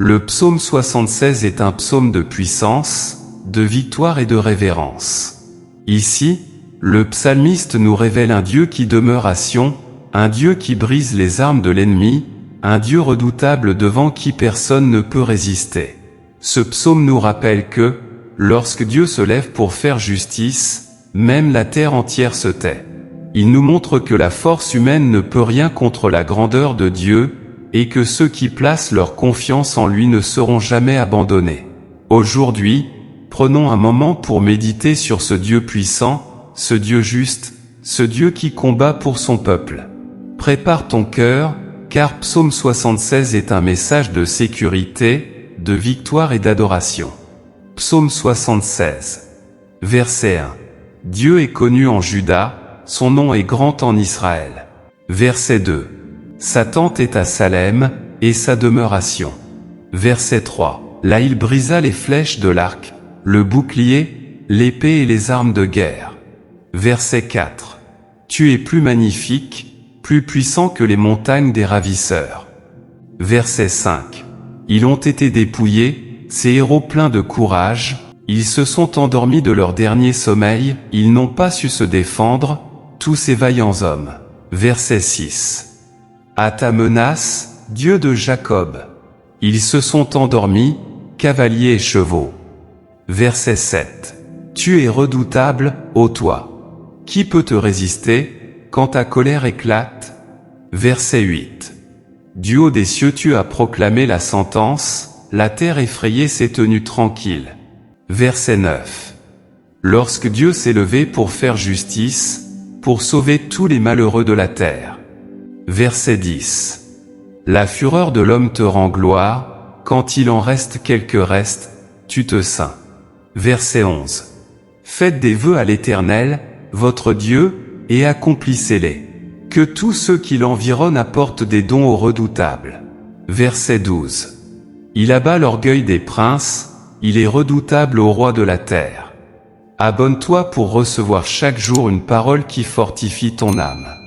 Le psaume 76 est un psaume de puissance, de victoire et de révérence. Ici, le psalmiste nous révèle un Dieu qui demeure à Sion, un Dieu qui brise les armes de l'ennemi, un Dieu redoutable devant qui personne ne peut résister. Ce psaume nous rappelle que, lorsque Dieu se lève pour faire justice, même la terre entière se tait. Il nous montre que la force humaine ne peut rien contre la grandeur de Dieu, et que ceux qui placent leur confiance en lui ne seront jamais abandonnés. Aujourd'hui, prenons un moment pour méditer sur ce Dieu puissant, ce Dieu juste, ce Dieu qui combat pour son peuple. Prépare ton cœur, car Psaume 76 est un message de sécurité, de victoire et d'adoration. Psaume 76. Verset 1. Dieu est connu en Juda, son nom est grand en Israël. Verset 2. Sa tente est à Salem, et sa demeure à Sion. Verset 3. Là il brisa les flèches de l'arc, le bouclier, l'épée et les armes de guerre. Verset 4. Tu es plus magnifique, plus puissant que les montagnes des ravisseurs. Verset 5. Ils ont été dépouillés, ces héros pleins de courage, ils se sont endormis de leur dernier sommeil, ils n'ont pas su se défendre, tous ces vaillants hommes. Verset 6. À ta menace, Dieu de Jacob. Ils se sont endormis, cavaliers et chevaux. Verset 7. Tu es redoutable, ô toi. Qui peut te résister, quand ta colère éclate? Verset 8. Du haut des cieux tu as proclamé la sentence, la terre effrayée s'est tenue tranquille. Verset 9. Lorsque Dieu s'est levé pour faire justice, pour sauver tous les malheureux de la terre. Verset 10. La fureur de l'homme te rend gloire, quand il en reste quelques restes, tu te ceins. Verset 11. Faites des vœux à l'Éternel, votre Dieu, et accomplissez-les. Que tous ceux qui l'environnent apportent des dons au redoutable. Verset 12. Il abat l'orgueil des princes, il est redoutable au roi de la terre. Abonne-toi pour recevoir chaque jour une parole qui fortifie ton âme.